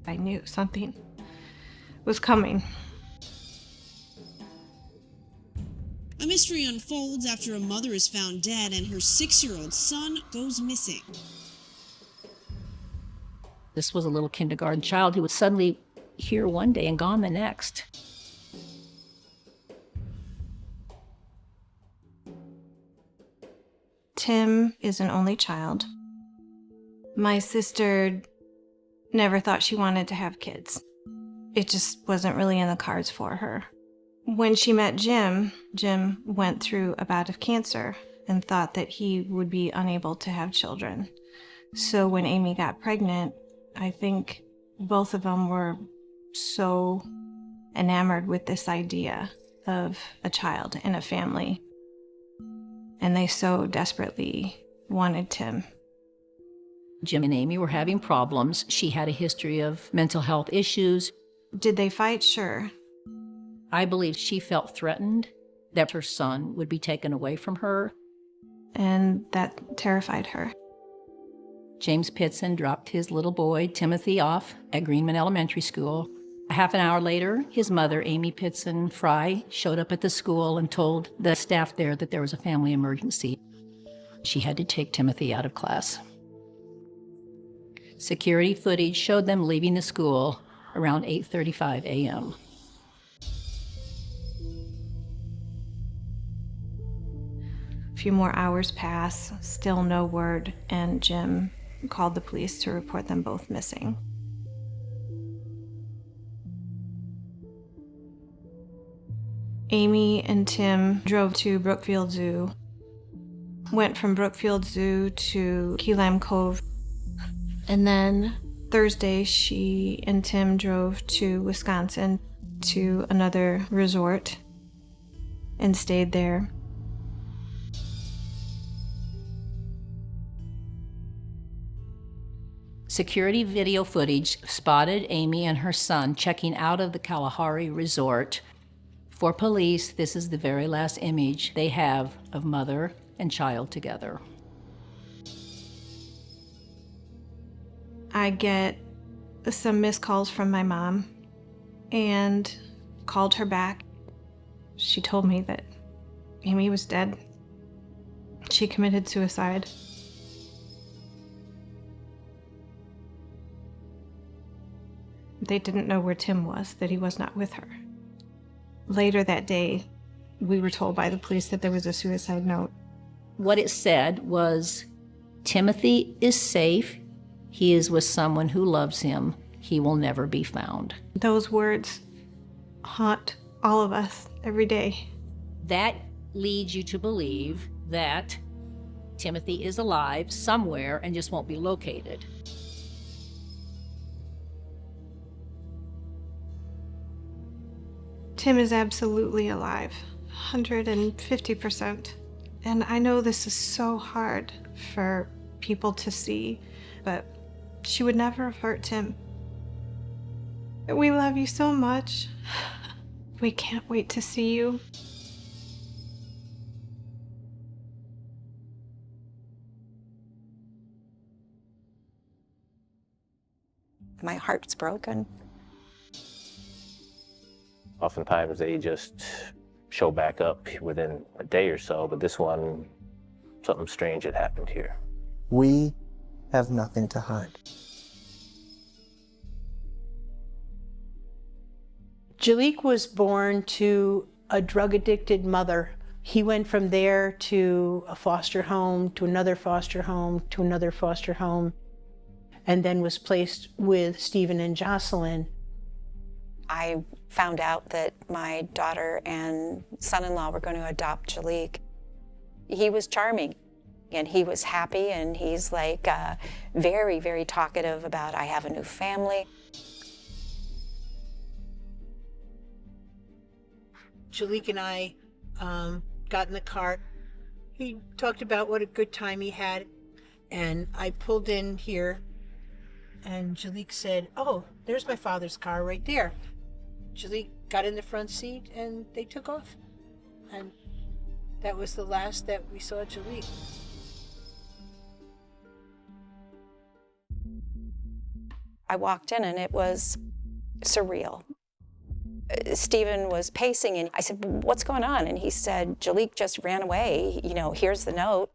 I knew something was coming. A mystery unfolds after a mother is found dead and her 6-year-old son goes missing. This was a little kindergarten child who was suddenly here one day and gone the next. Tim is an only child. My sister never thought she wanted to have kids. It just wasn't really in the cards for her. When she met Jim, Jim went through a bout of cancer and thought that he would be unable to have children. So when Amy got pregnant, I think both of them were so enamored with this idea of a child and a family. And they so desperately wanted Tim. Jim and Amy were having problems. She had a history of mental health issues. Did they fight? Sure. I believe she felt threatened that her son would be taken away from her. And that terrified her. James Pitzen dropped his little boy, Timothy, off at Greenman Elementary School. Half an hour later, his mother, Amy Pitzen Fry, showed up at the school and told the staff there that there was a family emergency. She had to take Timothy out of class. Security footage showed them leaving the school around 8:35 a.m. A few more hours pass, still no word, and Jim called the police to report them both missing. Amy and Tim drove to Brookfield Zoo, went from Brookfield Zoo to Key Lime Cove, and then Thursday she and Tim drove to Wisconsin to another resort and stayed there. Security video footage spotted Amy and her son checking out of the Kalahari resort. For police, this is the very last image they have of mother and child together. I get some missed calls from my mom and called her back. She told me that Amy was dead. She committed suicide. They didn't know where Tim was, that he was not with her. Later that day, we were told by the police that there was a suicide note. What it said was, Timothy is safe. He is with someone who loves him. He will never be found. Those words haunt all of us every day. That leads you to believe that Timothy is alive somewhere and just won't be located. Tim is absolutely alive, 150%. And I know this is so hard for people to see, but she would never have hurt Tim. We love you so much. We can't wait to see you. My heart's broken. Oftentimes they just show back up within a day or so, but this one, something strange had happened here. We have nothing to hide. Jaliek was born to a drug-addicted mother. He went from there to a foster home, to another foster home, to another foster home, and then was placed with Stephen and Jocelyn. I found out that my daughter and son-in-law were going to adopt Jaliek. He was charming, and he was happy, and he's like very, very talkative about, I have a new family. Jaliek and I got in the car. He talked about what a good time he had, and I pulled in here, and Jaliek said, oh, there's my father's car right there. Jaliek got in the front seat, and they took off. And that was the last that we saw Jaliek. I walked in and it was surreal. Stephen was pacing and I said, "What's going on?" And he said, "Jaliek just ran away. You know, here's the note."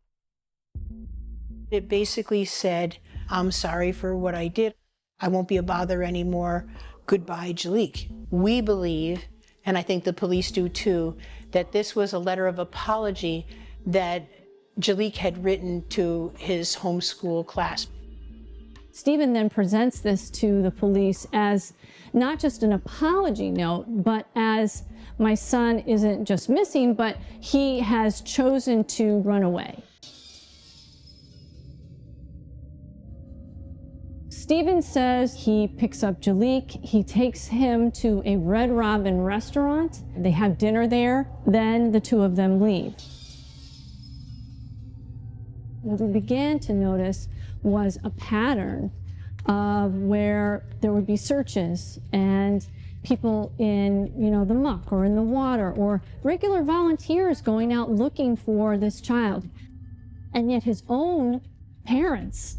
It basically said, "I'm sorry for what I did. I won't be a bother anymore. Goodbye, Jaliek." We believe, and I think the police do too, that this was a letter of apology that Jaliek had written to his homeschool class. Stephen then presents this to the police as not just an apology note, but as my son isn't just missing, but he has chosen to run away. Stephen says he picks up Jaliek, he takes him to a Red Robin restaurant, they have dinner there, then the two of them leave. What we began to notice was a pattern of where there would be searches and people in, the muck or in the water, or regular volunteers going out looking for this child. And yet his own parents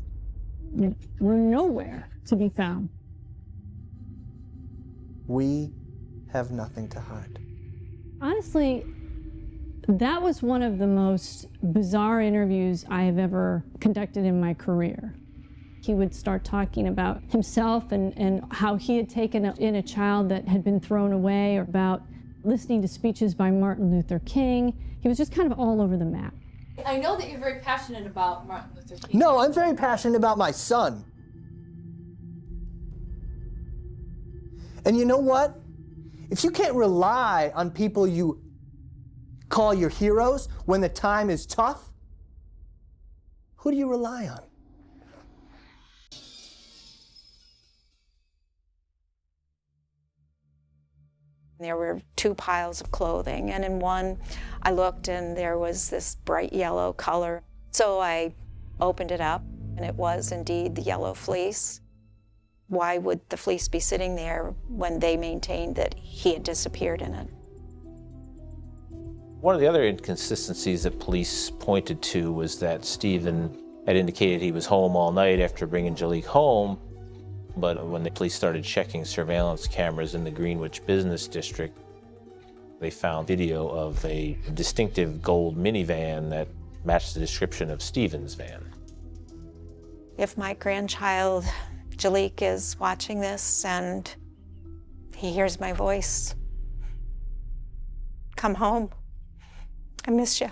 were nowhere to be found. We have nothing to hide. Honestly, that was one of the most bizarre interviews I have ever conducted in my career. He would start talking about himself and how he had taken in a child that had been thrown away, or about listening to speeches by Martin Luther King. He was just kind of all over the map. I know that you're very passionate about Martin Luther King. No, I'm very passionate about my son. And you know what? If you can't rely on people you call your heroes when the time is tough, who do you rely on? There were two piles of clothing, and in one I looked and there was this bright yellow color. So I opened it up and it was indeed the yellow fleece. Why would the fleece be sitting there when they maintained that he had disappeared in it? One of the other inconsistencies that police pointed to was that Stephen had indicated he was home all night after bringing Jaliek home, but when the police started checking surveillance cameras in the Greenwich Business District, they found video of a distinctive gold minivan that matched the description of Stephen's van. If my grandchild Jaliek is watching this and he hears my voice, come home. I miss you.